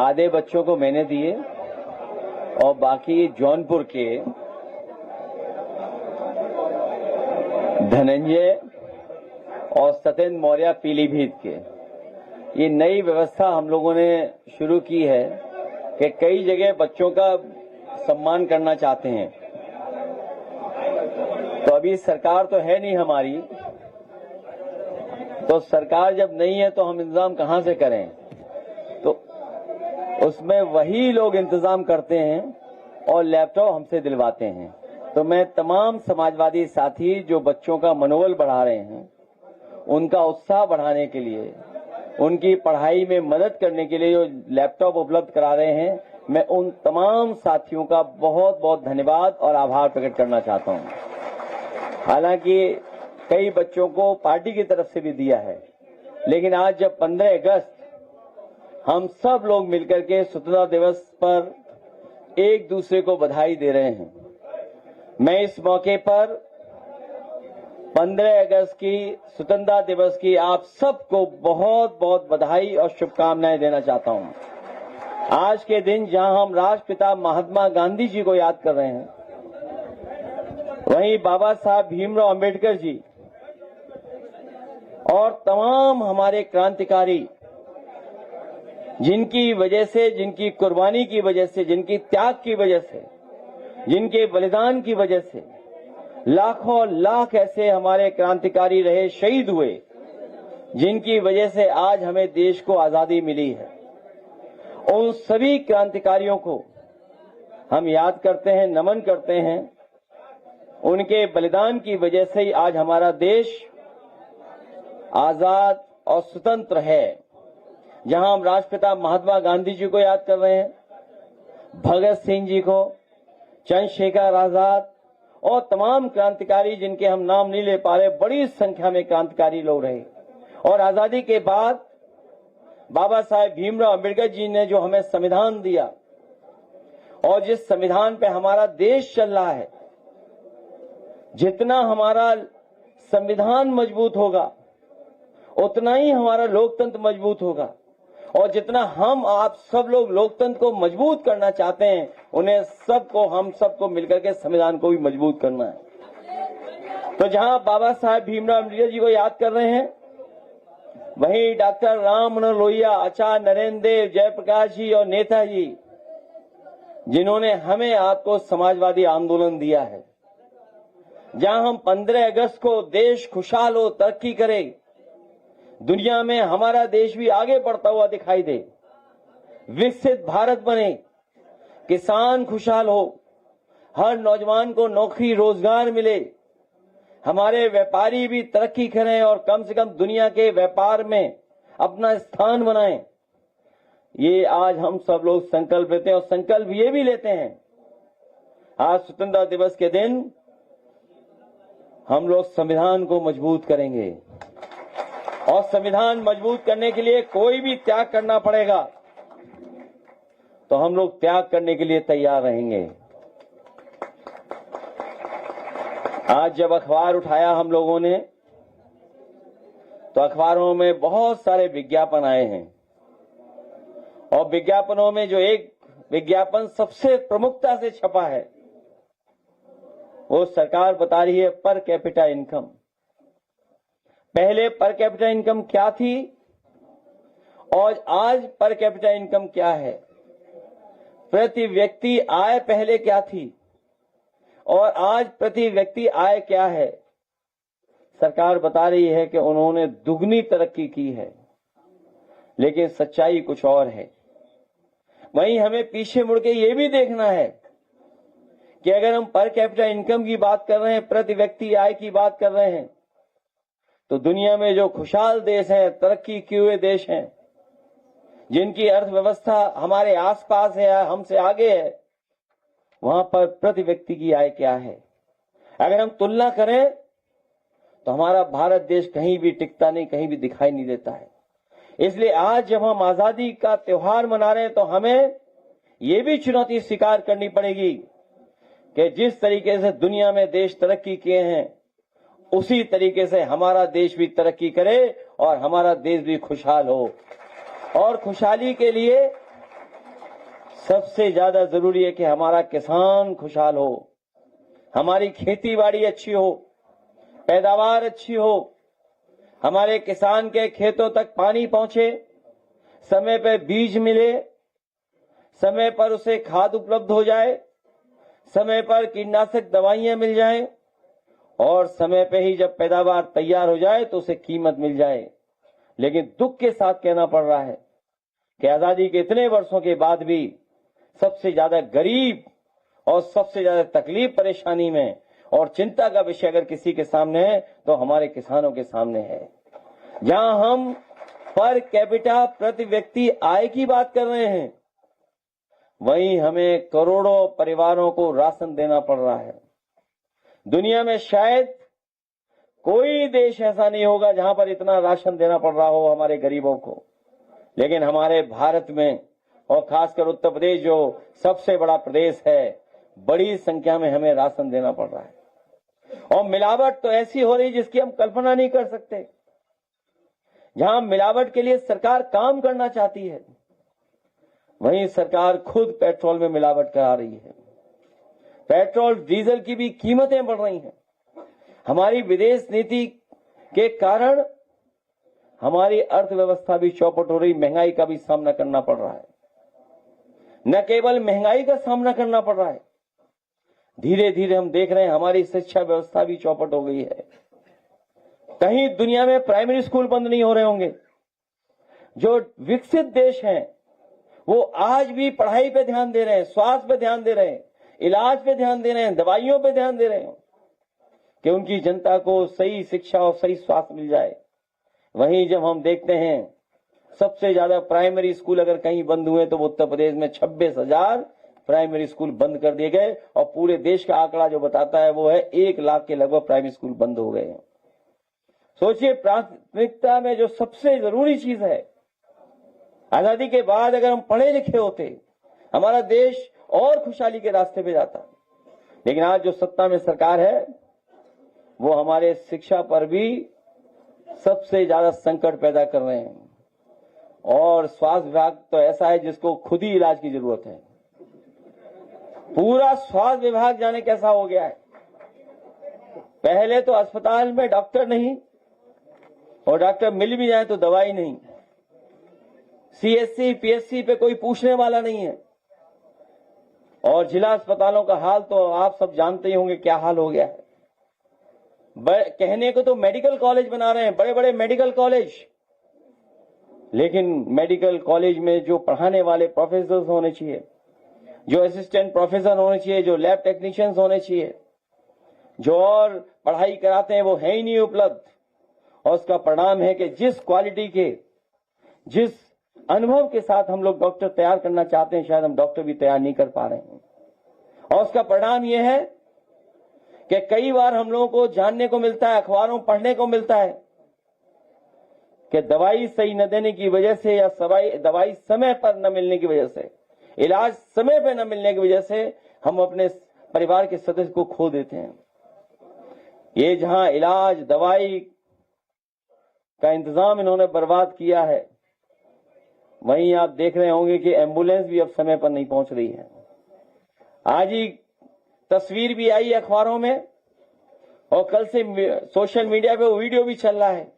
आधे बच्चों को मैंने दिए और बाकी जौनपुर के धनंजय और सत्येंद्र मौर्य पीलीभीत के। ये नई व्यवस्था हम लोगों ने शुरू की है कि कई जगह बच्चों का सम्मान करना चाहते हैं। तो अभी सरकार तो है नहीं हमारी, तो सरकार जब नहीं है तो हम इंतजाम कहां से करें, तो उसमें वही लोग इंतजाम करते हैं और लैपटॉप हमसे दिलवाते हैं। तो मैं तमाम समाजवादी साथी जो बच्चों का मनोबल बढ़ा रहे हैं, उनका उत्साह बढ़ाने के लिए, उनकी पढ़ाई में मदद करने के लिए जो लैपटॉप उपलब्ध करा रहे हैं, मैं उन तमाम साथियों का बहुत बहुत धन्यवाद और आभार प्रकट करना चाहता हूं। हालांकि कई बच्चों को पार्टी की तरफ से भी दिया है, लेकिन आज जब 15 अगस्त हम सब लोग मिलकर के स्वतंत्रता दिवस पर एक दूसरे को बधाई दे रहे हैं, मैं इस मौके पर 15 अगस्त की स्वतंत्रता दिवस की आप सबको बहुत बहुत बधाई और शुभकामनाएं देना चाहता हूं। आज के दिन जहां हम राष्ट्रपिता महात्मा गांधी जी को याद कर रहे हैं, वहीं बाबा साहब भीमराव अंबेडकर जी और तमाम हमारे क्रांतिकारी, जिनकी वजह से, जिनकी कुर्बानी की वजह से, जिनकी त्याग की वजह से, जिनके बलिदान की वजह से लाखों लाख ऐसे हमारे क्रांतिकारी रहे, शहीद हुए, जिनकी वजह से आज हमें देश को आजादी मिली है। उन सभी क्रांतिकारियों को हम याद करते हैं, नमन करते हैं। उनके बलिदान की वजह से ही आज हमारा देश आजाद और स्वतंत्र है। जहां हम राष्ट्रपिता महात्मा गांधी जी को याद कर रहे हैं, भगत सिंह जी को, चंद्रशेखर आजाद और तमाम क्रांतिकारी जिनके हम नाम नहीं ले पा रहे, बड़ी संख्या में क्रांतिकारी लोग रहे। और आजादी के बाद बाबा साहेब भीमराव अंबेडकर जी ने जो हमें संविधान दिया, और जिस संविधान पे हमारा देश चल रहा है, जितना हमारा संविधान मजबूत होगा उतना ही हमारा लोकतंत्र मजबूत होगा। और जितना हम आप सब लोग लोकतंत्र को मजबूत करना चाहते हैं, उन्हें सबको, हम सबको मिलकर के संविधान को भी मजबूत करना है। तो जहां बाबा साहेब भीमराव अम्बेडकर जी को याद कर रहे हैं, वहीं डॉक्टर राम मनोहर लोहिया, आचार्य नरेंद्र देव, जयप्रकाश जी और नेताजी, जिन्होंने हमें आपको समाजवादी आंदोलन दिया है, जहां हम 15 अगस्त को देश खुशहाल हो, तरक्की करे, दुनिया में हमारा देश भी आगे बढ़ता हुआ दिखाई दे, विकसित भारत बने, किसान खुशहाल हो, हर नौजवान को नौकरी रोजगार मिले, हमारे व्यापारी भी तरक्की करें और कम से कम दुनिया के व्यापार में अपना स्थान बनाएं। ये आज हम सब लोग संकल्प लेते हैं, और संकल्प ये भी लेते हैं, आज स्वतंत्रता दिवस के दिन हम लोग संविधान को मजबूत करेंगे, और संविधान मजबूत करने के लिए कोई भी त्याग करना पड़ेगा तो हम लोग त्याग करने के लिए तैयार रहेंगे। आज जब अखबार उठाया हम लोगों ने, तो अखबारों में बहुत सारे विज्ञापन आए हैं, और विज्ञापनों में जो एक विज्ञापन सबसे प्रमुखता से छपा है, वो सरकार बता रही है पर कैपिटा इनकम। पहले पर कैपिटा इनकम क्या थी और आज पर कैपिटा इनकम क्या है, प्रति व्यक्ति आय पहले क्या थी और आज प्रति व्यक्ति आय क्या है। सरकार बता रही है कि उन्होंने दुगनी तरक्की की है, लेकिन सच्चाई कुछ और है। वहीं हमें पीछे मुड़ के ये भी देखना है कि अगर हम पर कैपिटा इनकम की बात कर रहे हैं, प्रति व्यक्ति आय की बात कर रहे हैं, तो दुनिया में जो खुशहाल देश हैं, तरक्की किए हुए देश हैं, जिनकी अर्थव्यवस्था हमारे आसपास है, हमसे आगे है, वहां पर प्रति व्यक्ति की आय क्या है। अगर हम तुलना करें तो हमारा भारत देश कहीं भी टिकता नहीं, कहीं भी दिखाई नहीं देता है। इसलिए आज जब हम आजादी का त्योहार मना रहे हैं, तो हमें ये भी चुनौती स्वीकार करनी पड़ेगी कि जिस तरीके से दुनिया में देश तरक्की किए हैं, उसी तरीके से हमारा देश भी तरक्की करे और हमारा देश भी खुशहाल हो। और खुशहाली के लिए सबसे ज्यादा जरूरी है कि हमारा किसान खुशहाल हो, हमारी खेती बाड़ी अच्छी हो, पैदावार अच्छी हो, हमारे किसान के खेतों तक पानी पहुंचे, समय पर बीज मिले, समय पर उसे खाद उपलब्ध हो जाए, समय पर कीटनाशक दवाइयां मिल जाएं और समय पे ही जब पैदावार तैयार हो जाए तो उसे कीमत मिल जाए। लेकिन दुख के साथ कहना पड़ रहा है कि आजादी के इतने वर्षों के बाद भी सबसे ज्यादा गरीब और सबसे ज्यादा तकलीफ परेशानी में और चिंता का विषय अगर किसी के सामने है तो हमारे किसानों के सामने है। जहां हम पर कैपिटा प्रति व्यक्ति आय की बात कर रहे हैं, वहीं हमें करोड़ों परिवारों को राशन देना पड़ रहा है। दुनिया में शायद कोई देश ऐसा नहीं होगा जहां पर इतना राशन देना पड़ रहा हो हमारे गरीबों को, लेकिन हमारे भारत में और खासकर उत्तर प्रदेश जो सबसे बड़ा प्रदेश है, बड़ी संख्या में हमें राशन देना पड़ रहा है। और मिलावट तो ऐसी हो रही जिसकी हम कल्पना नहीं कर सकते। जहां मिलावट के लिए सरकार काम करना चाहती है, वहीं सरकार खुद पेट्रोल में मिलावट करा रही है। पेट्रोल डीजल की भी कीमतें बढ़ रही हैं। हमारी विदेश नीति के कारण हमारी अर्थव्यवस्था भी चौपट हो रही, महंगाई का भी सामना करना पड़ रहा है। न केवल महंगाई का सामना करना पड़ रहा है, धीरे धीरे हम देख रहे हैं हमारी शिक्षा व्यवस्था भी चौपट हो गई है। कहीं दुनिया में प्राइमरी स्कूल बंद नहीं हो रहे होंगे। जो विकसित देश हैं वो आज भी पढ़ाई पे ध्यान दे रहे हैं, स्वास्थ्य पे ध्यान दे रहे हैं, इलाज पे ध्यान दे रहे हैं, दवाइयों पे ध्यान दे रहे हैं कि उनकी जनता को सही शिक्षा और सही स्वास्थ्य मिल जाए। वहीं जब हम देखते हैं सबसे ज्यादा प्राइमरी स्कूल अगर कहीं बंद हुए तो उत्तर प्रदेश में 26,000 प्राइमरी स्कूल बंद कर दिए गए और पूरे देश का आंकड़ा जो बताता है वो है 1 लाख के लगभग प्राइमरी स्कूल बंद हो गए हैं। सोचिए, प्राथमिकता में जो सबसे जरूरी चीज है, आजादी के बाद अगर हम पढ़े लिखे होते हमारा देश और खुशहाली के रास्ते पे जाता। लेकिन आज जो सत्ता में सरकार है वो हमारे शिक्षा पर भी सबसे ज्यादा संकट पैदा कर रहे हैं। और स्वास्थ्य विभाग तो ऐसा है जिसको खुद ही इलाज की जरूरत है। पूरा स्वास्थ्य विभाग जाने कैसा हो गया है। पहले तो अस्पताल में डॉक्टर नहीं, और डॉक्टर मिल भी जाए तो दवाई नहीं, सीएससी पीएससी पे कोई पूछने वाला नहीं है। और जिला अस्पतालों का हाल तो आप सब जानते ही होंगे क्या हाल हो गया है। कहने को तो मेडिकल कॉलेज बना रहे हैं, बड़े बड़े मेडिकल कॉलेज, लेकिन मेडिकल कॉलेज में जो पढ़ाने वाले प्रोफेसर होने चाहिए, जो असिस्टेंट प्रोफेसर होने चाहिए, जो लैब टेक्नीशियंस होने चाहिए, जो और पढ़ाई कराते हैं वो है ही नहीं उपलब्ध। और उसका परिणाम है कि जिस क्वालिटी के, जिस अनुभव के साथ हम लोग डॉक्टर तैयार करना चाहते हैं, शायद हम डॉक्टर भी तैयार नहीं कर पा रहे हैं। और उसका परिणाम यह है कि कई बार हम लोगों को जानने को मिलता है, अखबारों में पढ़ने को मिलता है कि दवाई सही न देने की वजह से या दवाई समय पर न मिलने की वजह से, इलाज समय पर न मिलने की वजह से हम अपने परिवार के सदस्य को खो देते हैं। ये जहां इलाज दवाई का इंतजाम इन्होंने बर्बाद किया है, वहीं आप देख रहे होंगे कि एम्बुलेंस भी अब समय पर नहीं पहुंच रही है। आज ही तस्वीर भी आई अखबारों में और कल से सोशल मीडिया पे वो वीडियो भी चल रहा है,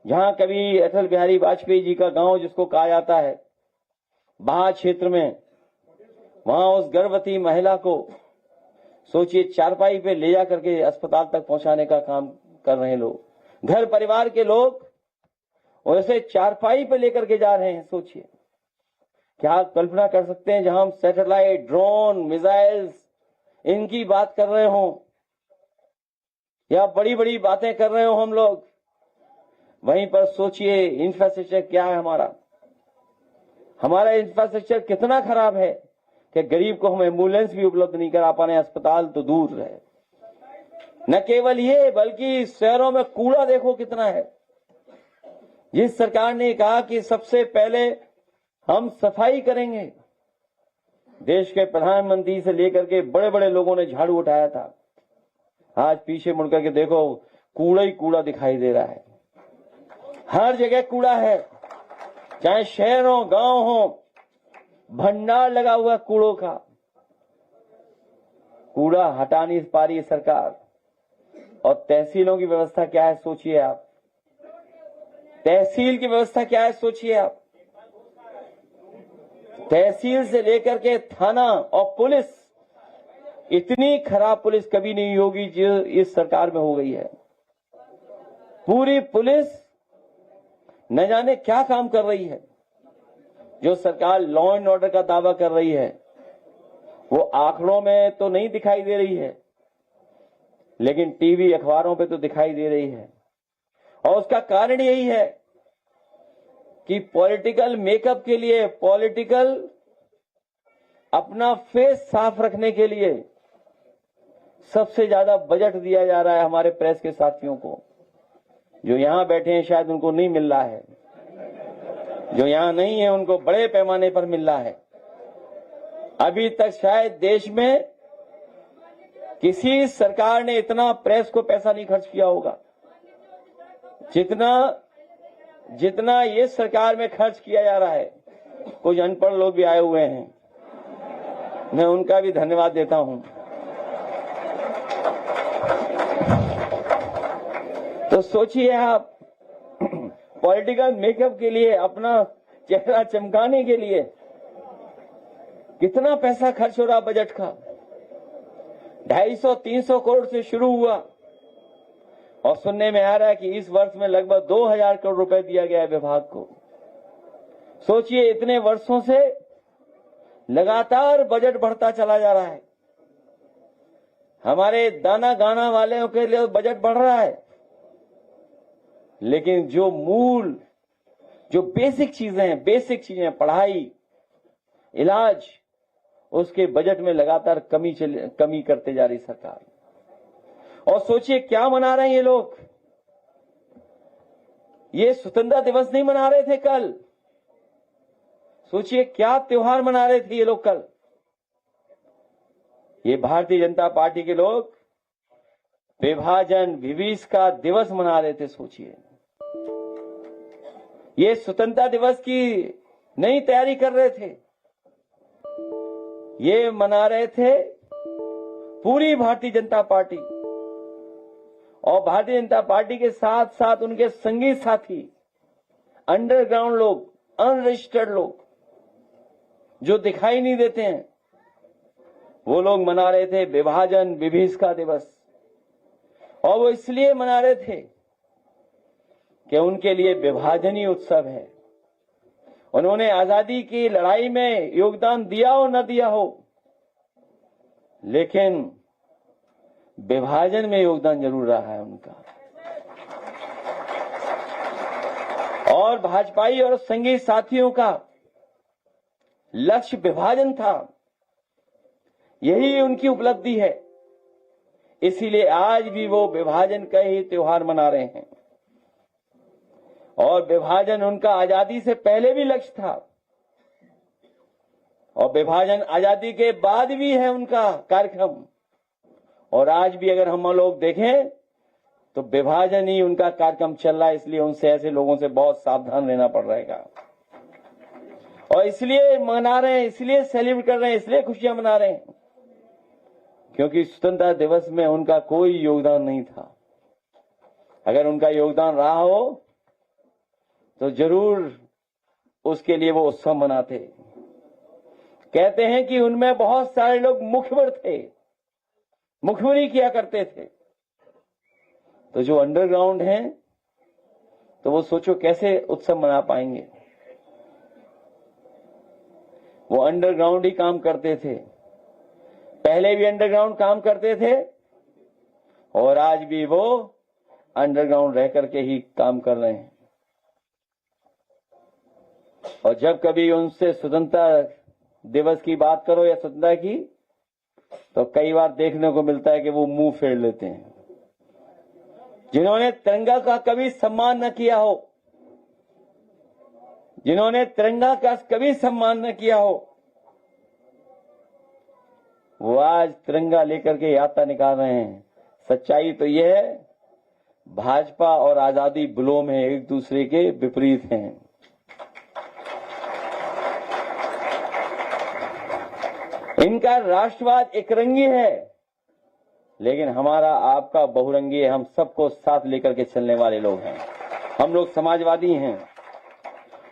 जहां कभी अटल बिहारी वाजपेयी जी का गांव जिसको कहा जाता है बाहा क्षेत्र में, वहां उस गर्भवती महिला को सोचिए चारपाई पे ले जा करके अस्पताल तक पहुंचाने का काम कर रहे हैं लोग, घर परिवार के लोग वैसे चारपाई पे लेकर के जा रहे हैं। सोचिए, क्या कल्पना कर सकते हैं जहां हम सैटेलाइट, ड्रोन, मिसाइल्स इनकी बात कर रहे हो या बड़ी बड़ी बातें कर रहे हो हम लोग, वहीं पर सोचिए इंफ्रास्ट्रक्चर क्या है हमारा इंफ्रास्ट्रक्चर कितना खराब है कि गरीब को हम एम्बुलेंस भी उपलब्ध नहीं करा पा रहे हैं, अस्पताल तो दूर रहे। न केवल ये बल्कि शहरों में कूड़ा देखो कितना है। जिस सरकार ने कहा कि सबसे पहले हम सफाई करेंगे, देश के प्रधानमंत्री से लेकर के बड़े बड़े लोगों ने झाड़ू उठाया था, आज पीछे मुड़कर के देखो कूड़ा ही कूड़ा दिखाई दे रहा है। हर जगह कूड़ा है, चाहे शहर हो गांव हो, भंडार लगा हुआ कूड़ों का, कूड़ा हटा नहीं पा रही है सरकार। और तहसीलों की व्यवस्था क्या है सोचिए आप, तहसील की व्यवस्था क्या है सोचिए आप। तहसील से लेकर के थाना और पुलिस, इतनी खराब पुलिस कभी नहीं होगी जो इस सरकार में हो गई है। पूरी पुलिस न जाने क्या काम कर रही है। जो सरकार लॉ एंड ऑर्डर का दावा कर रही है वो आंकड़ों में तो नहीं दिखाई दे रही है, लेकिन टीवी अखबारों पे तो दिखाई दे रही है। और उसका कारण यही है कि पॉलिटिकल मेकअप के लिए, पॉलिटिकल अपना फेस साफ रखने के लिए सबसे ज्यादा बजट दिया जा रहा है हमारे प्रेस के साथियों को। जो यहां बैठे हैं शायद उनको नहीं मिल रहा है, जो यहां नहीं है उनको बड़े पैमाने पर मिल रहा है। अभी तक शायद देश में किसी सरकार ने इतना प्रेस को पैसा नहीं खर्च किया होगा जितना ये सरकार में खर्च किया जा रहा है। कुछ अनपढ़ लोग भी आए हुए हैं, मैं उनका भी धन्यवाद देता हूं। तो सोचिए आप, पॉलिटिकल मेकअप के लिए, अपना चेहरा चमकाने के लिए कितना पैसा खर्च हो रहा बजट का। 250-300 करोड़ से शुरू हुआ और सुनने में आ रहा है कि इस वर्ष में लगभग 2000 करोड़ रुपए दिया गया है विभाग को। सोचिए, इतने वर्षों से लगातार बजट बढ़ता चला जा रहा है। हमारे दाना गाना वालों के लिए बजट बढ़ रहा है, लेकिन जो बेसिक चीजें पढ़ाई, इलाज, उसके बजट में लगातार कमी करते जा रही सरकार। और सोचिए क्या मना रहे हैं ये लोग। ये स्वतंत्रता दिवस नहीं मना रहे थे कल। सोचिए क्या त्योहार मना रहे थे ये लोग कल। ये भारतीय जनता पार्टी के लोग विभाजन विभीषका दिवस मना रहे थे। सोचिए, ये स्वतंत्रता दिवस की नई तैयारी कर रहे थे। ये मना रहे थे पूरी भारतीय जनता पार्टी, और भारतीय जनता पार्टी के साथ साथ उनके संगी साथी, अंडरग्राउंड लोग, अनरजिस्टर्ड लोग जो दिखाई नहीं देते हैं, वो लोग मना रहे थे विभाजन विभीषका दिवस। और वो इसलिए मना रहे थे कि उनके लिए विभाजन ही उत्सव है। उन्होंने आजादी की लड़ाई में योगदान दिया हो न दिया हो, लेकिन विभाजन में योगदान जरूर रहा है उनका। और भाजपाई और संगी साथियों का लक्ष्य विभाजन था, यही उनकी उपलब्धि है। इसीलिए आज भी वो विभाजन का ही त्योहार मना रहे हैं। और विभाजन उनका आजादी से पहले भी लक्ष्य था, और विभाजन आजादी के बाद भी है उनका कार्यक्रम। और आज भी अगर हम लोग देखें तो विभाजन ही उनका कार्यक्रम चल रहा है। इसलिए उनसे, ऐसे लोगों से बहुत सावधान रहना पड़ रहेगा। और इसलिए मना रहे हैं, इसलिए सेलिब्रेट कर रहे हैं, इसलिए खुशियां मना रहे हैं, क्योंकि स्वतंत्रता दिवस में उनका कोई योगदान नहीं था। अगर उनका योगदान रहा हो तो जरूर उसके लिए वो उत्सव मनाते। कहते हैं कि उनमें बहुत सारे लोग मुखबिर थे, मुखबिरी किया करते थे। तो जो अंडरग्राउंड हैं, तो वो सोचो कैसे उत्सव मना पाएंगे। वो अंडरग्राउंड ही काम करते थे, पहले भी अंडरग्राउंड काम करते थे और आज भी वो अंडरग्राउंड रह करके ही काम कर रहे हैं। और जब कभी उनसे स्वतंत्रता दिवस की बात करो या स्वतंत्रता की, तो कई बार देखने को मिलता है कि वो मुंह फेर लेते हैं। जिन्होंने तिरंगा का कभी सम्मान न किया हो, जिन्होंने तिरंगा का कभी सम्मान न किया हो, वो आज तिरंगा लेकर के यात्रा निकाल रहे हैं। सच्चाई तो यह है, भाजपा और आजादी विलोम है, एक दूसरे के विपरीत हैं। इनका राष्ट्रवाद एकरंगी है, लेकिन हमारा आपका बहुरंगी है। हम सबको साथ लेकर के चलने वाले लोग हैं। हम लोग समाजवादी हैं।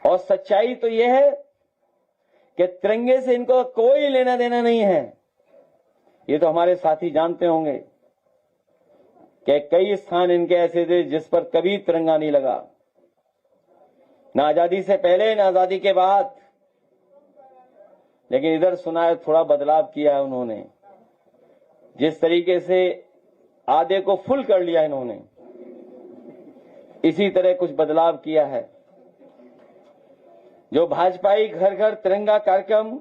और सच्चाई तो यह है कि तिरंगे से इनको कोई लेना देना नहीं है। ये तो हमारे साथी जानते होंगे कि कई स्थान इनके ऐसे थे जिस पर कभी तिरंगा नहीं लगा, ना आजादी से पहले ना आजादी के बाद। लेकिन इधर सुना है थोड़ा बदलाव किया है उन्होंने। जिस तरीके से आधे को फुल कर लिया इन्होंने, इसी तरह कुछ बदलाव किया है। जो भाजपाई घर घर तिरंगा कार्यक्रम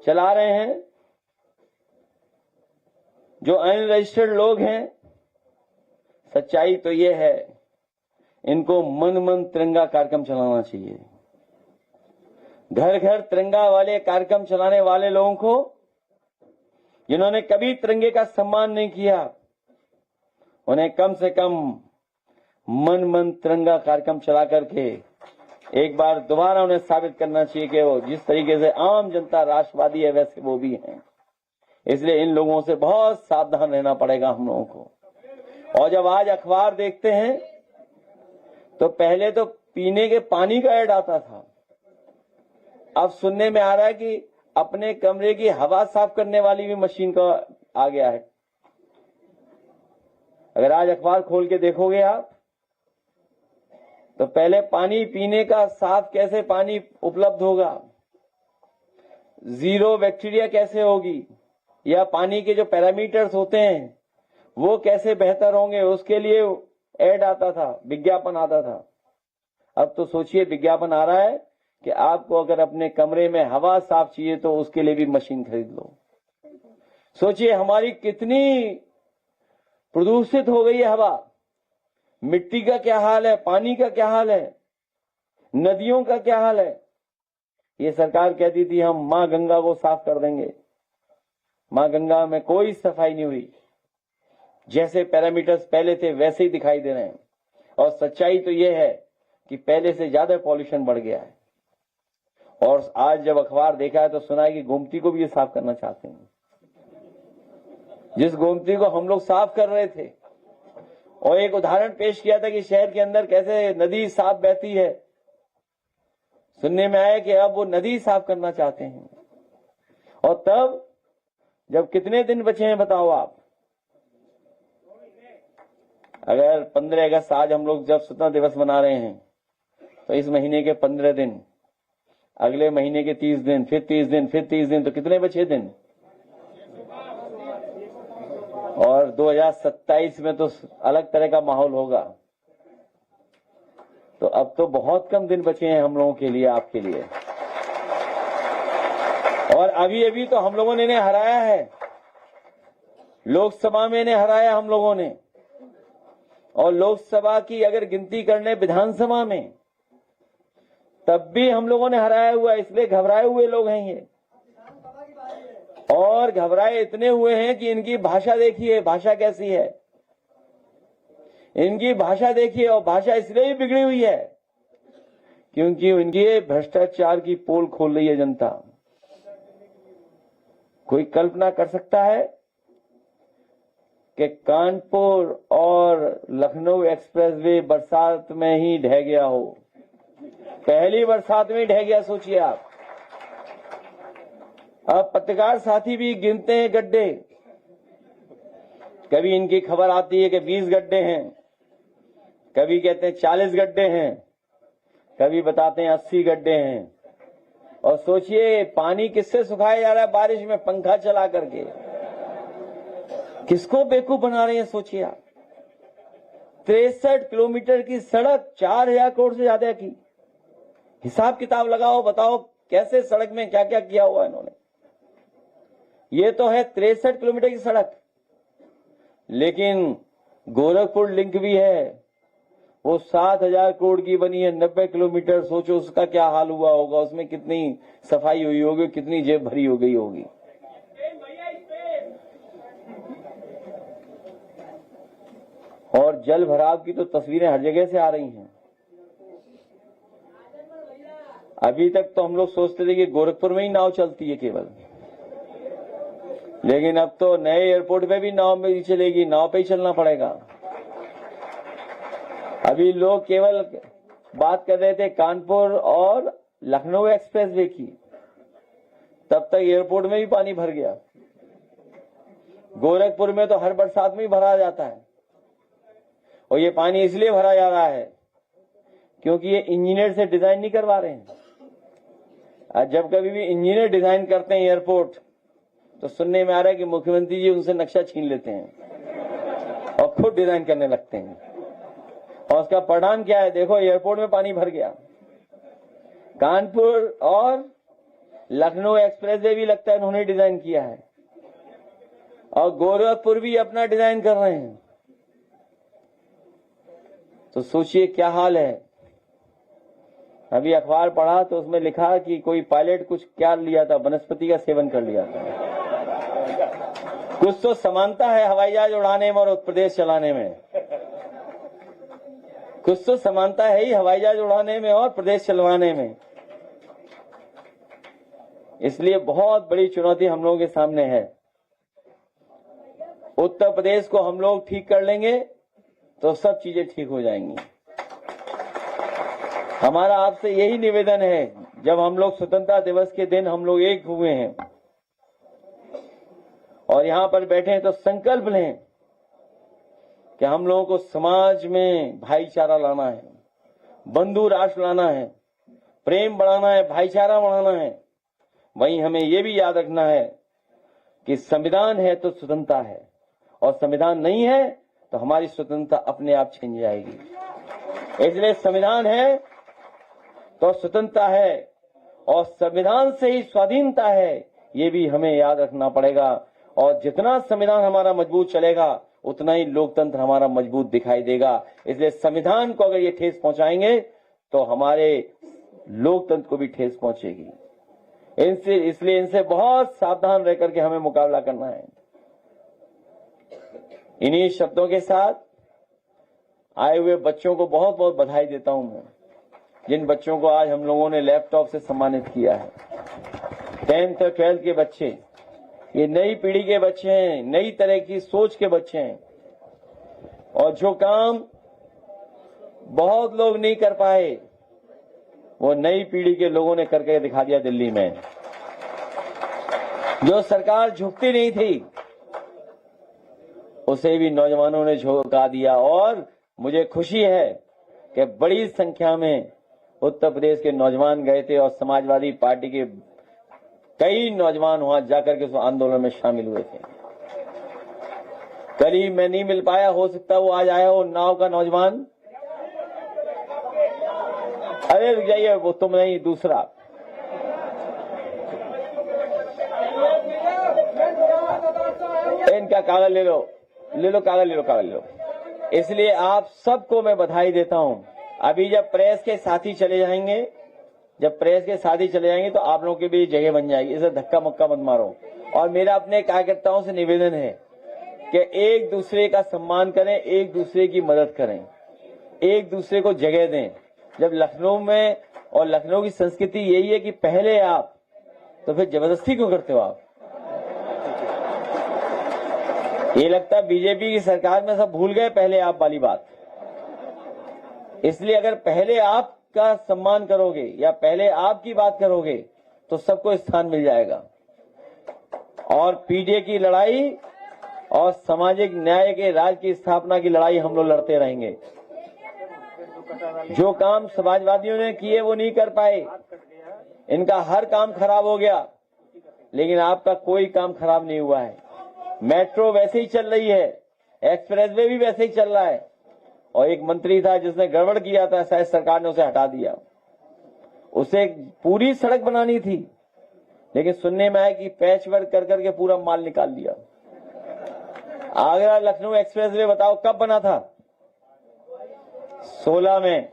चला रहे हैं, जो अनरजिस्टर्ड लोग हैं, सच्चाई तो ये है इनको मन मन तिरंगा कार्यक्रम चलाना चाहिए। घर घर तिरंगा वाले कार्यक्रम चलाने वाले लोगों को, जिन्होंने कभी तिरंगे का सम्मान नहीं किया, उन्हें कम से कम मन मन तिरंगा कार्यक्रम चला करके एक बार दोबारा उन्हें साबित करना चाहिए कि वो जिस तरीके से आम जनता राष्ट्रवादी है वैसे वो भी हैं। इसलिए इन लोगों से बहुत सावधान रहना पड़ेगा हम लोगों को। और जब आज अखबार देखते हैं तो पहले तो पीने के पानी का ऐड आता था, अब सुनने में आ रहा है कि अपने कमरे की हवा साफ करने वाली भी मशीन का आ गया है। अगर आज अखबार खोल के देखोगे आप तो पहले पानी पीने का साफ कैसे पानी उपलब्ध होगा, जीरो बैक्टीरिया कैसे होगी, या पानी के जो पैरामीटर्स होते हैं वो कैसे बेहतर होंगे, उसके लिए ऐड आता था, विज्ञापन आता था। अब तो सोचिए विज्ञापन आ रहा है कि आपको अगर अपने कमरे में हवा साफ चाहिए तो उसके लिए भी मशीन खरीद लो। सोचिए हमारी कितनी प्रदूषित हो गई है हवा। मिट्टी का क्या हाल है, पानी का क्या हाल है, नदियों का क्या हाल है। ये सरकार कहती थी हम मां गंगा को साफ कर देंगे। मां गंगा में कोई सफाई नहीं हुई। जैसे पैरामीटर्स पहले थे वैसे ही दिखाई दे रहे हैं। और सच्चाई तो यह है कि पहले से ज्यादा पॉल्यूशन बढ़ गया है। और आज जब अखबार देखा है तो सुना है कि गोमती को भी ये साफ करना चाहते हैं। जिस गोमती को हम लोग साफ कर रहे थे, और एक उदाहरण पेश किया था कि शहर के अंदर कैसे नदी साफ बहती है, सुनने में आया कि अब वो नदी साफ करना चाहते हैं। और तब जब कितने दिन बचे हैं बताओ आप। अगर 15 अगस्त आज हम लोग जब स्वतंत्रता दिवस मना रहे हैं तो इस महीने के 15 दिन, अगले महीने के 30 दिन, फिर 30 दिन, फिर 30 दिन, तो कितने बचे दिन। और 2027 में तो अलग तरह का माहौल होगा। तो अब तो बहुत कम दिन बचे हैं हम लोगों के लिए, आपके लिए। और अभी अभी तो हम लोगों ने इन्हें हराया है, लोकसभा में इन्हें हराया हम लोगों ने। और लोकसभा की अगर गिनती करने विधानसभा में, तब भी हम लोगों ने हराया हुआ। इसलिए घबराए हुए लोग हैं ये, और घबराए इतने हुए हैं कि इनकी भाषा देखिए, भाषा कैसी है इनकी भाषा देखिए। और भाषा इसलिए भी बिगड़ी हुई है क्योंकि इनकी भ्रष्टाचार की पोल खोल रही है जनता। कोई कल्पना कर सकता है कि कानपुर और लखनऊ एक्सप्रेसवे बरसात में ही ढह गया हो। पहली बरसात में ही ढह गया, सोचिए आप। अब पत्रकार साथी भी गिनते हैं गड्ढे। कभी इनकी खबर आती है कि 20 गड्ढे हैं, कभी कहते हैं 40 गड्ढे हैं, कभी बताते हैं 80 गड्ढे हैं। और सोचिए पानी किससे सुखाया जा रहा है बारिश में, पंखा चला करके। किसको बेवकूफ बना रहे हैं सोचिए आप। 63 किलोमीटर की सड़क 4000 करोड़ से ज्यादा की। हिसाब किताब लगाओ, बताओ कैसे सड़क में क्या क्या किया हुआ इन्होंने। ये तो है 63 किलोमीटर की सड़क, लेकिन गोरखपुर लिंक भी है, वो 7000 करोड़ की बनी है, 90 किलोमीटर। सोचो उसका क्या हाल हुआ होगा, उसमें कितनी सफाई हुई होगी, कितनी जेब भरी हो गई होगी। और जल भराव की तो तस्वीरें हर जगह से आ रही हैं। अभी तक तो हम लोग सोचते थे कि गोरखपुर में ही नाव चलती है केवल, लेकिन अब तो नए एयरपोर्ट पे भी नाव में ही चलेगी, नाव पे ही चलना पड़ेगा। अभी लोग केवल बात कर रहे थे कानपुर और लखनऊ एक्सप्रेसवे की, तब तक एयरपोर्ट में भी पानी भर गया। गोरखपुर में तो हर बरसात में ही भरा जाता है, और ये पानी इसलिए भरा जा रहा है क्योंकि ये इंजीनियर से डिजाइन नहीं करवा रहे हैं। जब कभी भी इंजीनियर डिजाइन करते हैं एयरपोर्ट, तो सुनने में आ रहा है कि मुख्यमंत्री जी उनसे नक्शा छीन लेते हैं और खुद डिजाइन करने लगते हैं, और उसका परिणाम क्या है देखो, एयरपोर्ट में पानी भर गया। कानपुर और लखनऊ एक्सप्रेसवे भी लगता है उन्होंने डिजाइन किया है, और गोरखपुर भी अपना डिजाइन कर रहे हैं। तो सोचिए क्या हाल है। अभी अखबार पढ़ा तो उसमें लिखा कि कोई पायलट कुछ क्या लिया था, वनस्पति का सेवन कर लिया था। कुछ तो समानता है हवाई जहाज उड़ाने में और उत्तर प्रदेश चलाने में, कुछ तो समानता है ही हवाई जहाज उड़ाने में और प्रदेश चलवाने में। इसलिए बहुत बड़ी चुनौती हम लोगों के सामने है। उत्तर प्रदेश को हम लोग ठीक कर लेंगे तो सब चीजें ठीक हो जाएंगी। हमारा आपसे यही निवेदन है, जब हम लोग स्वतंत्रता दिवस के दिन हम लोग एक हुए हैं और यहां पर बैठे हैं, तो संकल्प लें कि हम लोगों को समाज में भाईचारा लाना है, बंधु राष्ट्र लाना है, प्रेम बढ़ाना है, भाईचारा बढ़ाना है। वहीं हमें यह भी याद रखना है कि संविधान है तो स्वतंत्रता है, और संविधान नहीं है तो हमारी स्वतंत्रता अपने आप छिन जाएगी। इसलिए संविधान है तो स्वतंत्रता है, और संविधान से ही स्वाधीनता है, ये भी हमें याद रखना पड़ेगा। और जितना संविधान हमारा मजबूत चलेगा उतना ही लोकतंत्र हमारा मजबूत दिखाई देगा। इसलिए संविधान को अगर ये ठेस पहुंचाएंगे तो हमारे लोकतंत्र को भी ठेस पहुंचेगी। इसलिए इनसे बहुत सावधान रह करके हमें मुकाबला करना है। इन्हीं शब्दों के साथ आए हुए बच्चों को बहुत बहुत बधाई देता हूं मैं, जिन बच्चों को आज हम लोगों ने लैपटॉप से सम्मानित किया है। 10th और 12th के बच्चे, ये नई पीढ़ी के बच्चे हैं, नई तरह की सोच के बच्चे हैं, और जो काम बहुत लोग नहीं कर पाए वो नई पीढ़ी के लोगों ने करके दिखा दिया। दिल्ली में जो सरकार झुकती नहीं थी उसे भी नौजवानों ने झुका दिया, और मुझे खुशी है कि बड़ी संख्या में उत्तर प्रदेश के नौजवान गए थे और समाजवादी पार्टी के कई नौजवान वहां जाकर के उस आंदोलन में शामिल हुए थे। कल ही मैं नहीं मिल पाया, हो सकता वो आज आया हो नाव का नौजवान। अरे रुक जाइए, वो तुम नहीं, दूसरा। इनका कागज ले लो, ले लो कागज, ले लो कागज, ले लो। इसलिए आप सबको मैं बधाई देता हूं। अभी जब प्रेस के साथी चले जाएंगे, जब प्रेस के साथी चले जाएंगे तो आप लोगों की भी जगह बन जाएगी। इसे धक्का मुक्का मत मारो। और मेरा अपने कार्यकर्ताओं से निवेदन है कि एक दूसरे का सम्मान करें, एक दूसरे की मदद करें, एक दूसरे को जगह दें। जब लखनऊ में, और लखनऊ की संस्कृति यही है कि पहले आप, तो फिर जबरदस्ती क्यों करते हो आप? ये लगता है बीजेपी की सरकार में सब भूल गए पहले आप वाली बात। इसलिए अगर पहले आपका सम्मान करोगे या पहले आपकी बात करोगे तो सबको स्थान मिल जाएगा। और पीडीए की लड़ाई और सामाजिक न्याय के राज की स्थापना की लड़ाई हम लोग लड़ते रहेंगे। जो काम समाजवादियों ने किए वो नहीं कर पाए, इनका हर काम खराब हो गया, लेकिन आपका कोई काम खराब नहीं हुआ है। मेट्रो वैसे ही चल रही है, एक्सप्रेसवे भी वैसे ही चल रहा है, और एक मंत्री था जिसने गड़बड़ किया था, शायद सरकार ने उसे हटा दिया। उसे पूरी सड़क बनानी थी, लेकिन सुनने में आया कि पैच वर्क कर करके पूरा माल निकाल दिया। आगरा लखनऊ एक्सप्रेसवे बताओ कब बना था? 16 में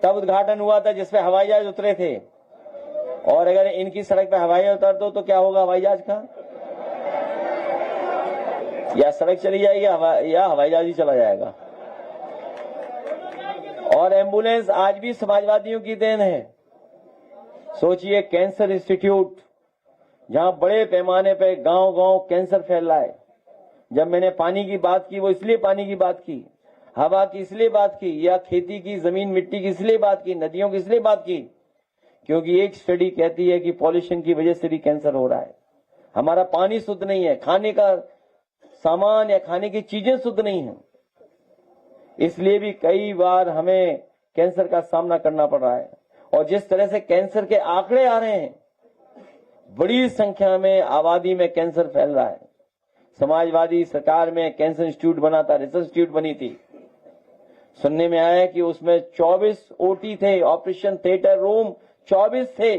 तब उद्घाटन हुआ था, जिसपे हवाई जहाज उतरे थे। और अगर इनकी सड़क पे हवाई जहाज उतर दो तो क्या होगा हवाई जहाज का? या सड़क चली जाएगी या हवाई जहाज ही चला जाएगा। और एम्बुलेंस आज भी समाजवादियों की देन है। सोचिए कैंसर इंस्टीट्यूट, जहां बड़े पैमाने पे गांव-गांव कैंसर फैल रहा है। जब मैंने पानी की बात की, वो इसलिए पानी की बात की, हवा की इसलिए बात की, या खेती की जमीन मिट्टी की इसलिए बात की, नदियों की इसलिए बात की, क्योंकि एक स्टडी कहती है कि पॉल्यूशन की वजह से भी कैंसर हो रहा है। हमारा पानी शुद्ध नहीं है, खाने का सामान या खाने की चीजें शुद्ध नहीं है, इसलिए भी कई बार हमें कैंसर का सामना करना पड़ रहा है। और जिस तरह से कैंसर के आंकड़े आ रहे हैं, बड़ी संख्या में आबादी में कैंसर फैल रहा है। समाजवादी सरकार में कैंसर इंस्टीट्यूट बना था, रिसर्च इंस्टीट्यूट बनी थी। सुनने में आया कि उसमें 24 ओटी थे, ऑपरेशन थिएटर रूम 24 थे।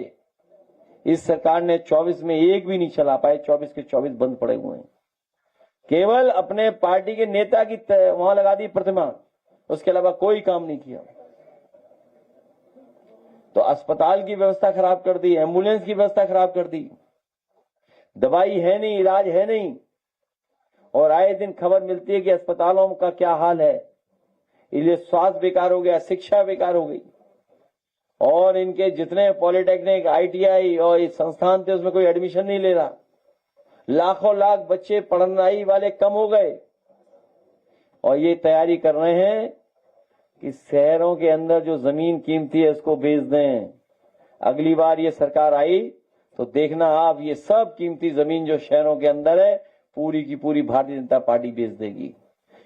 इस सरकार ने 24 में एक भी नहीं चला पाए, 24 के 24 बंद पड़े हुए हैं। केवल अपने पार्टी के नेता की वहां लगा दी प्रतिमा, उसके अलावा कोई काम नहीं किया। तो अस्पताल की व्यवस्था खराब कर दी, एम्बुलेंस की व्यवस्था खराब कर दी, दवाई है नहीं, इलाज है नहीं, और आए दिन खबर मिलती है कि अस्पतालों का क्या हाल है। इसलिए स्वास्थ्य बेकार हो गया, शिक्षा बेकार हो गई, और इनके जितने पॉलिटेक्निक, आईटीआई और ये संस्थान थे उसमें कोई एडमिशन नहीं ले रहा। लाखों लाख बच्चे पढ़नाई वाले कम हो गए, और ये तैयारी कर रहे हैं कि शहरों के अंदर जो जमीन कीमती है उसको बेच दें। अगली बार ये सरकार आई तो देखना आप, ये सब कीमती जमीन जो शहरों के अंदर है पूरी की पूरी भारतीय जनता पार्टी बेच देगी,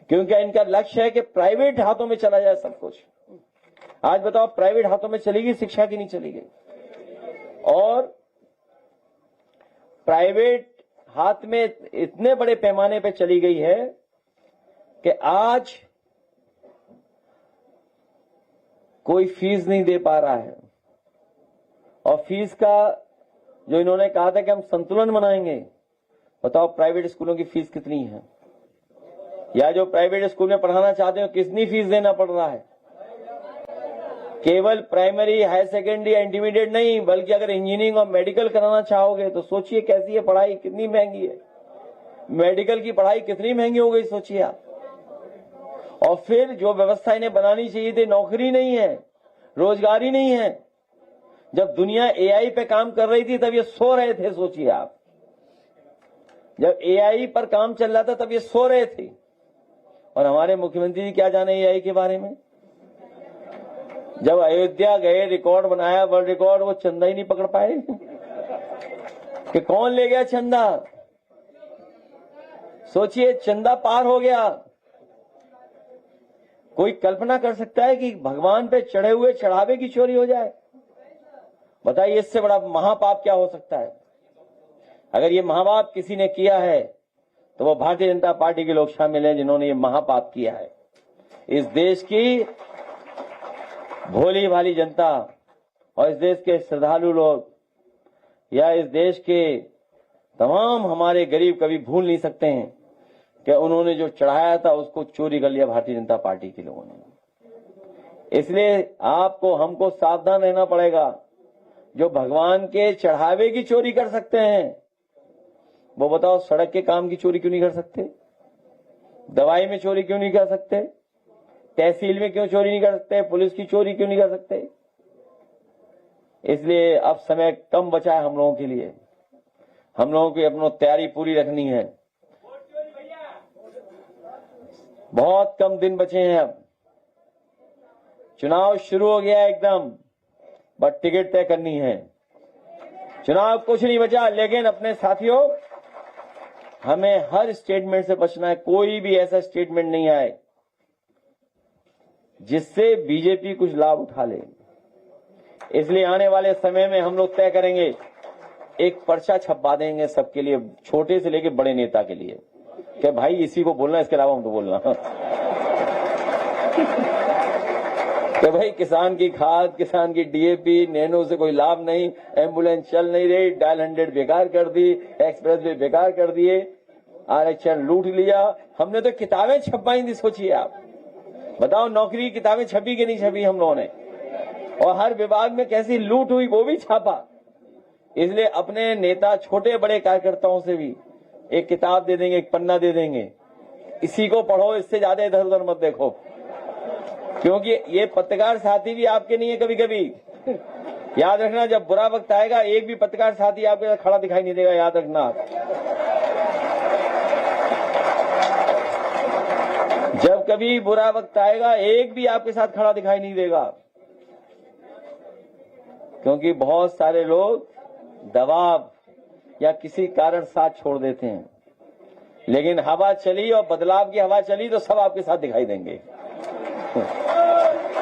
क्योंकि इनका लक्ष्य है कि प्राइवेट हाथों में चला जाए सब कुछ। आज बताओ, प्राइवेट हाथों में चलेगी शिक्षा की नहीं चलेगी? और प्राइवेट हाथ में इतने बड़े पैमाने पे चली गई है कि आज कोई फीस नहीं दे पा रहा है। और फीस का जो इन्होंने कहा था कि हम संतुलन बनाएंगे, बताओ प्राइवेट स्कूलों की फीस कितनी है? या जो प्राइवेट स्कूल में पढ़ाना चाहते हो कितनी फीस देना पड़ रहा है? केवल प्राइमरी, हायर सेकेंडरी या इंटरमीडिएट नहीं, बल्कि अगर इंजीनियरिंग और मेडिकल कराना चाहोगे तो सोचिए कैसी है पढ़ाई, कितनी महंगी है। मेडिकल की पढ़ाई कितनी महंगी हो गई, सोचिए आप। और फिर जो व्यवस्था इन्हें बनानी चाहिए थी, नौकरी नहीं है, रोजगार ही नहीं है। जब दुनिया एआई पे काम कर रही थी तब ये सो रहे थे, सोचिए आप। जब एआई पर काम चल रहा था तब ये सो रहे थे। और हमारे मुख्यमंत्री जी क्या जाने एआई के बारे में? जब अयोध्या गए, रिकॉर्ड बनाया, वर्ल्ड रिकॉर्ड, वो चंदा ही नहीं पकड़ पाए कि कौन ले गया चंदा। सोचिए, चंदा पार हो गया। कोई कल्पना कर सकता है कि भगवान पे चढ़े हुए चढ़ावे की चोरी हो जाए? बताइए, इससे बड़ा महापाप क्या हो सकता है? अगर ये महापाप किसी ने किया है तो वो भारतीय जनता पार्टी के लोग शामिल हैं जिन्होंने ये महापाप किया है। इस देश की भोली भाली जनता और इस देश के श्रद्धालु लोग या इस देश के तमाम हमारे गरीब कभी भूल नहीं सकते हैं कि उन्होंने जो चढ़ाया था उसको चोरी कर लिया भारतीय जनता पार्टी के लोगों ने। इसलिए आपको, हमको सावधान रहना पड़ेगा। जो भगवान के चढ़ावे की चोरी कर सकते हैं, वो बताओ सड़क के काम की चोरी क्यों नहीं कर सकते? दवाई में चोरी क्यों नहीं कर सकते? तहसील में क्यों चोरी नहीं कर सकते? पुलिस की चोरी क्यों नहीं कर सकते? इसलिए अब समय कम बचा है हम लोगों के लिए। हम लोगों की अपनी तैयारी पूरी रखनी है। बहुत कम दिन बचे हैं, अब चुनाव शुरू हो गया एकदम, बट टिकट तय करनी है। चुनाव कुछ नहीं बचा, लेकिन अपने साथियों, हमें हर स्टेटमेंट से बचना है। कोई भी ऐसा स्टेटमेंट नहीं आए जिससे बीजेपी कुछ लाभ उठा ले। इसलिए आने वाले समय में हम लोग तय करेंगे, एक पर्चा छपवा देंगे सबके लिए, छोटे से लेकर बड़े नेता के लिए, कि भाई इसी को बोलना, इसके अलावा हम तो बोलना कि भाई किसान की खाद, किसान की डीएपी, नैनो से कोई लाभ नहीं, एम्बुलेंस चल नहीं रही, डायल 100 बेकार कर दी, एक्सप्रेस वे बेकार कर दिए, आरक्षण लूट लिया। हमने तो किताबें छपवाई थी, सोचिए आप। बताओ, नौकरी की किताबें छपी कि नहीं छपी हम लोगों ने? और हर विभाग में कैसी लूट हुई वो भी छापा। इसलिए अपने नेता, छोटे बड़े कार्यकर्ताओं से भी एक किताब दे देंगे, एक पन्ना दे देंगे, इसी को पढ़ो, इससे ज्यादा इधर उधर मत देखो, क्योंकि ये पत्रकार साथी भी आपके नहीं है कभी कभी। याद रखना, जब बुरा वक्त आएगा एक भी पत्रकार साथी आपके साथ खड़ा दिखाई नहीं देगा, याद रखना आप। जब कभी बुरा वक्त आएगा एक भी आपके साथ खड़ा दिखाई नहीं देगा, क्योंकि बहुत सारे लोग दबाव या किसी कारण साथ छोड़ देते हैं, लेकिन हवा चली और बदलाव की हवा चली तो सब आपके साथ दिखाई देंगे।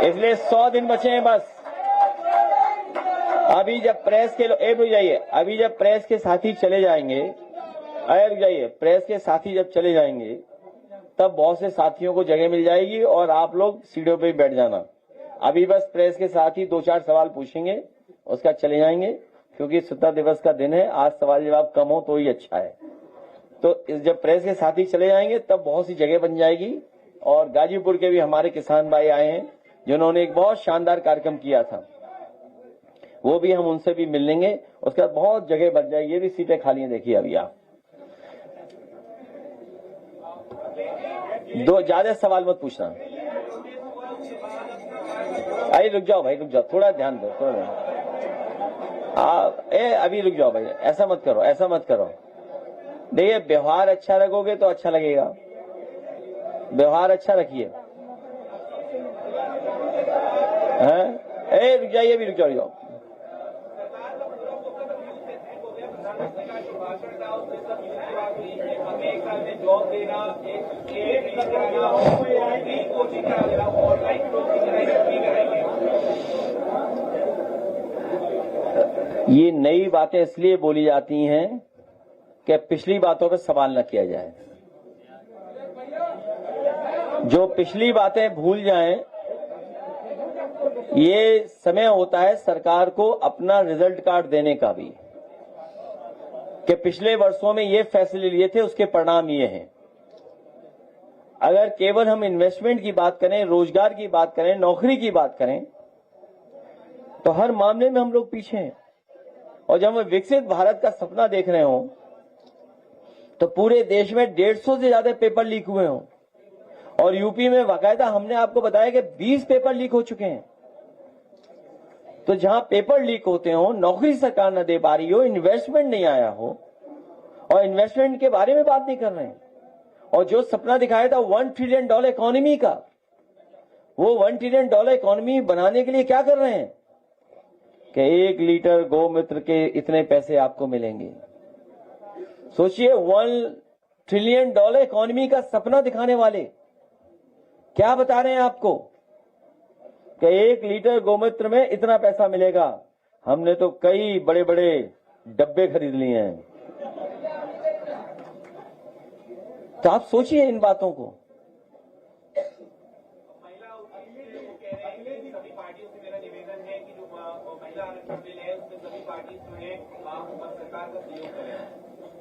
इसलिए 100 दिन बचे हैं बस। अभी जब प्रेस के रुक जाइए, अभी जब प्रेस के साथी चले जाएंगे, रुक जाइए, प्रेस के साथी जब चले जाएंगे तब बहुत से साथियों को जगह मिल जाएगी और आप लोग सीटों पे बैठ जाना। अभी बस प्रेस के साथी 2-4 सवाल पूछेंगे, उसका चले जाएंगे, क्योंकि स्वतंत्रता दिवस का दिन है, आज सवाल जवाब कम हो तो ही अच्छा है। तो जब प्रेस के साथी चले जाएंगे तब बहुत सी जगह बन जाएगी। और गाजीपुर के भी हमारे किसान भाई आए हैं जिन्होंने एक बहुत शानदार कार्यक्रम किया था, वो भी हम उनसे भी मिल लेंगे, उसके बाद बहुत जगह बन जाएगी। ये भी सीटें खाली हैं, देखिए अभी आप। दो ज्यादा सवाल मत पूछना। अरे रुक जाओ भाई, रुक जाओ, थोड़ा ध्यान दो, थोड़ा ध्यान। अभी रुक जाओ भाई, ऐसा मत करो, ऐसा मत करो। देखिए, व्यवहार अच्छा रखोगे तो अच्छा लगेगा, व्यवहार अच्छा रखिए। रुक जाइए, अभी रुक जाओ। ये नई बातें इसलिए बोली जाती हैं कि पिछली बातों पर सवाल न किया जाए। जो पिछली बातें भूल जाएं, ये समय होता है सरकार को अपना रिजल्ट कार्ड देने का भी, कि पिछले वर्षों में ये फैसले लिए थे, उसके परिणाम ये हैं। अगर केवल हम इन्वेस्टमेंट की बात करें, रोजगार की बात करें, नौकरी की बात करें, तो हर मामले में हम लोग पीछे हैं। और जब हम विकसित भारत का सपना देख रहे हो तो पूरे देश में 150 से ज्यादा पेपर लीक हुए हों, और यूपी में बाकायदा हमने आपको बताया कि 20 पेपर लीक हो चुके हैं। तो जहां पेपर लीक होते हो, नौकरी सरकार न दे पा रही हो, इन्वेस्टमेंट नहीं आया हो, और इन्वेस्टमेंट के बारे में बात नहीं कर रहे हैं, और जो सपना दिखाया था $1 ट्रिलियन इकोनॉमी का, वो $1 ट्रिलियन इकोनॉमी बनाने के लिए क्या कर रहे हैं कि 1 लीटर गोमूत्र के इतने पैसे आपको मिलेंगे। सोचिए, $1 ट्रिलियन इकोनॉमी का सपना दिखाने वाले क्या बता रहे हैं आपको कि 1 लीटर गोमूत्र में इतना पैसा मिलेगा। हमने तो कई बड़े बड़े डब्बे खरीद लिए हैं। तो आप सोचिए इन बातों को।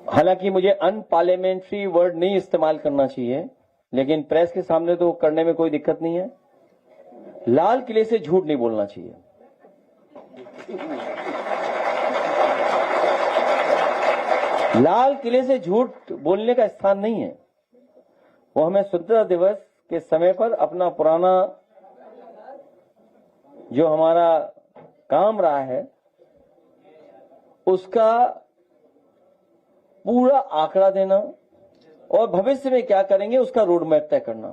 हालांकि मुझे अनपार्लियामेंट्री वर्ड नहीं इस्तेमाल करना चाहिए, लेकिन प्रेस के सामने तो करने में कोई दिक्कत नहीं है। लाल किले से झूठ नहीं बोलना चाहिए। लाल किले से झूठ बोलने का स्थान नहीं है। वो हमें स्वतंत्रता दिवस के समय पर अपना पुराना जो हमारा काम रहा है उसका पूरा आंकड़ा देना और भविष्य में क्या करेंगे उसका रोड मैप तय करना।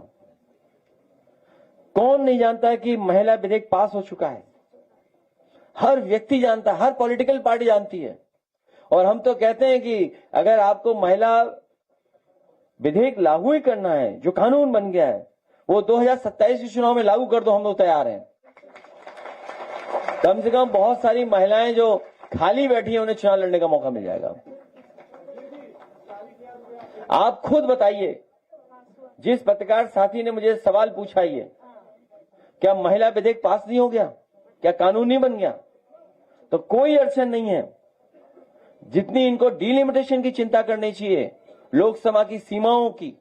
कौन नहीं जानता है कि महिला विधेयक पास हो चुका है? हर व्यक्ति जानता है, हर पॉलिटिकल पार्टी जानती है। और हम तो कहते हैं कि अगर आपको महिला विधेयक लागू ही करना है, जो कानून बन गया है, वो 2027 के चुनाव में लागू कर दो, हम लोग तैयार हैं। कम से कम बहुत सारी महिलाएं जो खाली बैठी हैं उन्हें चुनाव लड़ने का मौका मिल जाएगा। आप खुद बताइए, जिस पत्रकार साथी ने मुझे सवाल पूछा, ये क्या महिला विधेयक पास नहीं हो गया, क्या कानून नहीं बन गया? तो कोई अड़चन नहीं है। जितनी इनको डिलिमिटेशन की चिंता करनी चाहिए, लोकसभा की सीमाओं की,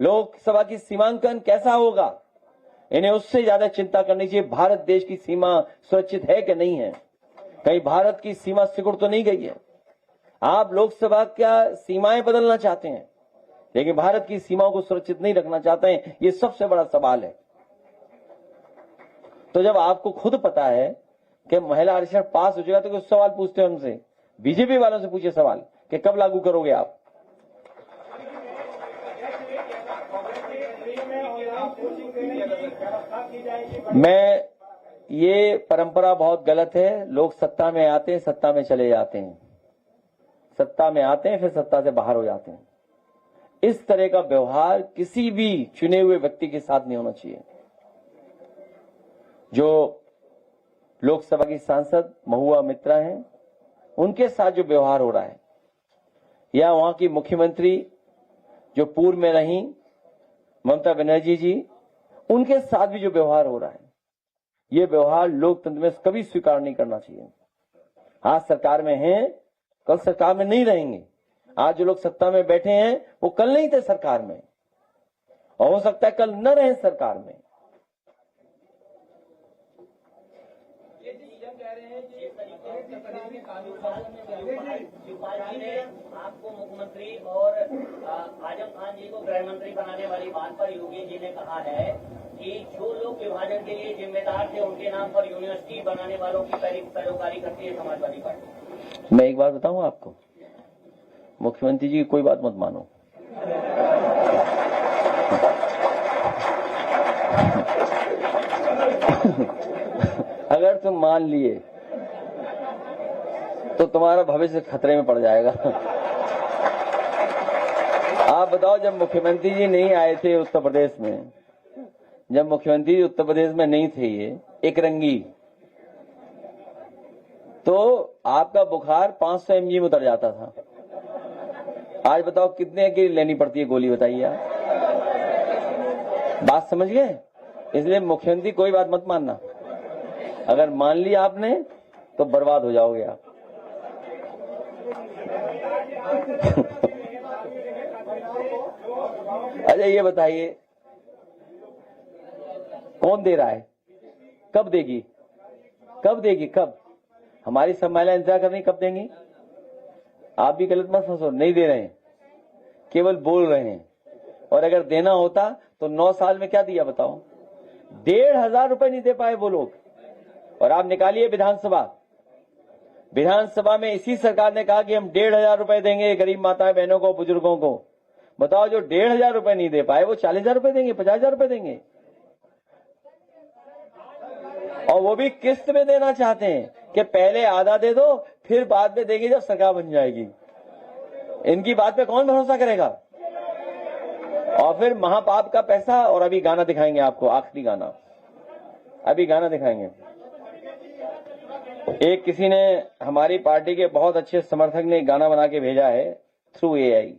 लोकसभा की सीमांकन कैसा होगा, इन्हें उससे ज्यादा चिंता करनी चाहिए भारत देश की सीमा सुरक्षित है कि नहीं है, कहीं भारत की सीमा सिकुड़ तो नहीं गई है। आप लोकसभा क्या सीमाएं बदलना चाहते हैं, लेकिन भारत की सीमाओं को सुरक्षित नहीं रखना चाहते हैं, ये सबसे बड़ा सवाल है। तो जब आपको खुद पता है कि महिला आरक्षण पास हो जाएगा तो कुछ सवाल पूछते हैं उनसे, बीजेपी वालों से पूछे सवाल कि कब लागू करोगे आप। मैं ये परंपरा बहुत गलत है। लोग सत्ता में आते हैं, सत्ता में चले जाते हैं, सत्ता में आते हैं फिर सत्ता से बाहर हो जाते हैं। इस तरह का व्यवहार किसी भी चुने हुए व्यक्ति के साथ नहीं होना चाहिए। जो लोकसभा की सांसद महुआ मित्रा हैं, उनके साथ जो व्यवहार हो रहा है, या वहां की मुख्यमंत्री जो पूर्व में रही ममता बनर्जी जी, उनके साथ भी जो व्यवहार हो रहा है, ये व्यवहार लोकतंत्र में कभी स्वीकार नहीं करना चाहिए। आज सरकार में हैं, कल सरकार में नहीं रहेंगे। आज जो लोग सत्ता में बैठे हैं वो कल नहीं थे सरकार में, और हो सकता है कल न रहे सरकार में। शिवपाल जी ने आपको मुख्यमंत्री और आजम खान जी को गृह मंत्री बनाने वाली बात पर योगी जी ने कहा है कि जो लोग विभाजन के लिए जिम्मेदार थे उनके नाम पर यूनिवर्सिटी बनाने वालों की पैरोकारी करती है समाजवादी पार्टी। मैं एक बात बताऊं आपको, मुख्यमंत्री जी की कोई बात मत मानो। अगर तुम मान लिए तो तुम्हारा भविष्य खतरे में पड़ जाएगा। आप बताओ, जब मुख्यमंत्री जी नहीं आए थे उत्तर प्रदेश में, जब मुख्यमंत्री जी उत्तर प्रदेश में नहीं थे, ये एक रंगी, तो आपका बुखार 500 mg में उतर जाता था। आज बताओ कितने की लेनी पड़ती है गोली, बताइए आप। बात समझ गए? इसलिए मुख्यमंत्री कोई बात मत मानना। अगर मान लिया आपने तो बर्बाद हो जाओगे आप। अच्छा ये बताइए, कौन दे रहा है? कब देगी? कब देगी? कब? हमारी सब महिलाएं इंतजार कर रही, कब देंगी? आप भी गलत मत फंसो, नहीं दे रहे हैं, केवल बोल रहे हैं। और अगर देना होता तो 9 साल में क्या दिया बताओ? 1,500 रुपए नहीं दे पाए वो लोग। और आप निकालिए विधानसभा में इसी सरकार ने कहा कि हम 1,500 रुपए देंगे गरीब माताएं बहनों को, बुजुर्गों को। बताओ, जो 1,500 रुपए नहीं दे पाए वो 40,000 रुपए देंगे, 50,000 रुपए देंगे, और वो भी किस्त में देना चाहते हैं कि पहले आधा दे दो फिर बाद में देंगे जब सरकार बन जाएगी। इनकी बात पे कौन भरोसा करेगा? और फिर महापाप का पैसा। और अभी गाना दिखाएंगे आपको, आखिरी गाना, अभी गाना दिखाएंगे। एक किसी ने, हमारी पार्टी के बहुत अच्छे समर्थक ने गाना बना के भेजा है थ्रू AI,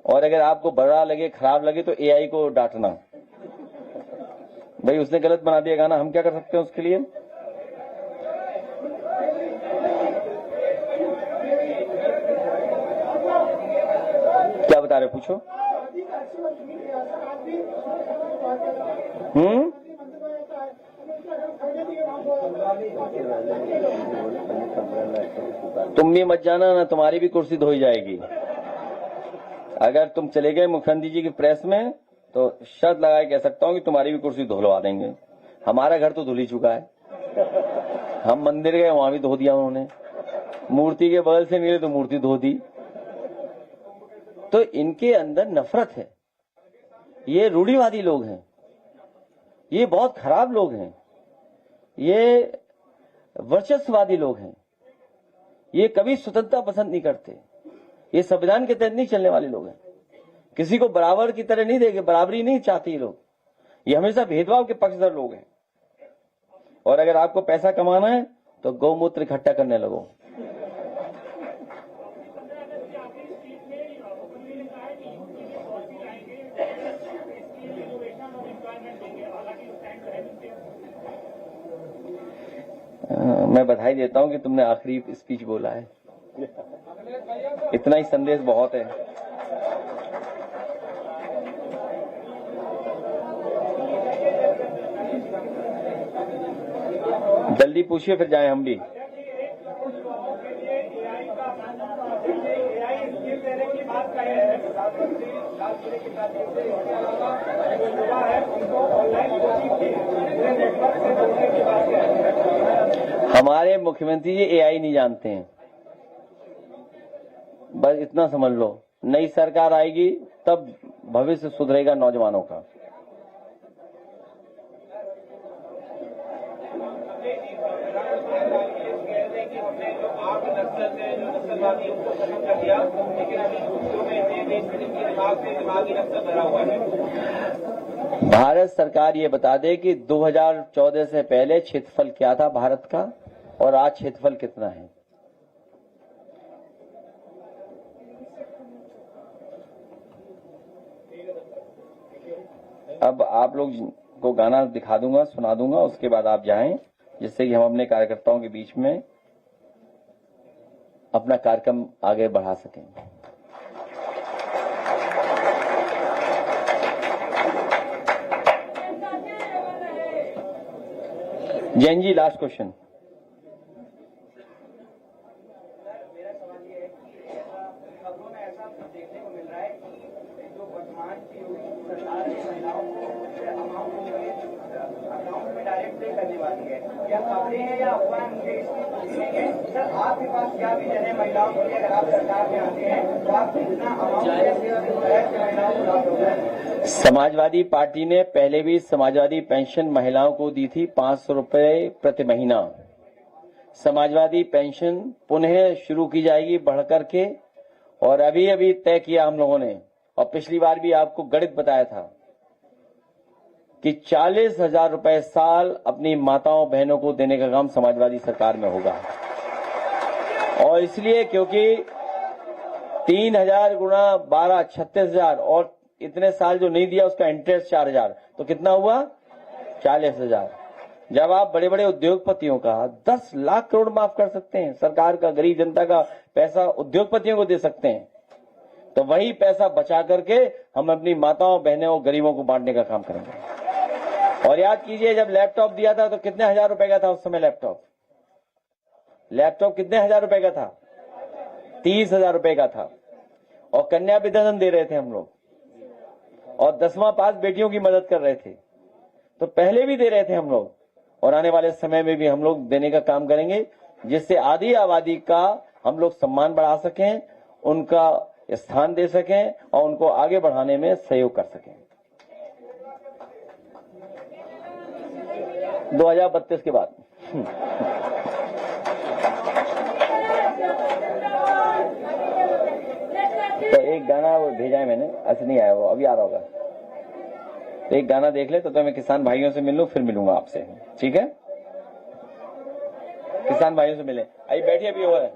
और अगर आपको बुरा लगे, खराब लगे तो AI को डांटना। भाई उसने गलत बना दिया गाना, हम क्या कर सकते हैं उसके लिए? क्या बता रहे, पूछो। तुम भी मत जाना ना, तुम्हारी भी कुर्सी धोई जाएगी। अगर तुम चले गए मुख्यमंत्री जी की प्रेस में तो शर्त लगा कह सकता हूं कि तुम्हारी भी कुर्सी धुलवा देंगे। हमारा घर तो धुल ही चुका है। हम मंदिर गए, वहां भी धो दिया उन्होंने। मूर्ति के बगल से मिले तो मूर्ति धो दी। तो इनके अंदर नफरत है। ये रूढ़िवादी लोग हैं, ये बहुत खराब लोग हैं, ये वर्चस्ववादी लोग हैं, ये कभी स्वतंत्रता पसंद नहीं करते, ये संविधान के तहत नहीं चलने वाले लोग हैं, किसी को बराबर की तरह नहीं देंगे, बराबरी नहीं चाहते ये लोग, ये हमेशा भेदभाव के पक्षधर लोग हैं। और अगर आपको पैसा कमाना है तो गौमूत्र इकट्ठा करने लगो। मैं बधाई देता हूं कि तुमने आखिरी स्पीच बोला है, इतना ही संदेश बहुत है। जल्दी पूछिए फिर जाएं हम भी। हमारे मुख्यमंत्री जी एआई नहीं जानते हैं, बस इतना समझ लो। नई सरकार आएगी तब भविष्य सुधरेगा नौजवानों का। भारत सरकार ये बता दे कि 2014 से पहले क्षेत्रफल क्या था भारत का और आज क्षेत्रफल कितना है। अब आप लोग को गाना दिखा दूंगा, सुना दूंगा, उसके बाद आप जाएं, जिससे कि हम अपने कार्यकर्ताओं के बीच में अपना कार्यक्रम आगे बढ़ा सकें। Jain ji, last question. मेरा सवाल ये है कि खबरों में ऐसा देखने को मिल रहा है कि जो वर्तमान की सरकार है महिलाओं को अकाउंट में डायरेक्ट पे करने वाली है, क्या खबरें हैं या अफवाह? मुझे इसकी सर आपके पास क्या विजन है महिलाओं के लिए? अगर आप सरकार में आते हैं तो आप कितना अमाउंट महिलाओं को लाभ होगा? समाजवादी पार्टी ने पहले भी समाजवादी पेंशन महिलाओं को दी थी 500 रुपए प्रति महीना। समाजवादी पेंशन पुनः शुरू की जाएगी बढ़ करके, और अभी अभी तय किया हम लोगों ने, और पिछली बार भी आपको गणित बताया था कि 40,000 रुपए साल अपनी माताओं बहनों को देने का काम समाजवादी सरकार में होगा। और इसलिए क्योंकि 3,000 गुणा 12 36,000, और इतने साल जो नहीं दिया उसका इंटरेस्ट 4,000, तो कितना हुआ? 40,000। जब आप बड़े बड़े उद्योगपतियों का 10 लाख करोड़ माफ कर सकते हैं, सरकार का गरीब जनता का पैसा उद्योगपतियों को दे सकते हैं, तो वही पैसा बचा करके हम अपनी माताओं बहनों गरीबों को बांटने का काम करेंगे। और याद कीजिए, जब लैपटॉप दिया था तो कितने हजार रुपए का था उस समय? लैपटॉप कितने हजार रुपए का था? 30,000 रुपए का था। और कन्या विद्याधन दे रहे थे हम लोग, और 10वां पास बेटियों की मदद कर रहे थे। तो पहले भी दे रहे थे हम लोग, और आने वाले समय में भी हम लोग देने का काम करेंगे, जिससे आधी आबादी का हम लोग सम्मान बढ़ा सकें, उनका स्थान दे सकें और उनको आगे बढ़ाने में सहयोग कर सकें। 2032 के बाद तो एक गाना वो भेजा है मैंने, ऐसे नहीं आया, वो अभी आ रहा होगा। तो एक गाना देख ले, तो मैं किसान भाइयों से मिल लूं, फिर मिलूंगा आपसे, ठीक है? किसान भाइयों से मिले, आइए बैठिए, अभी हो है।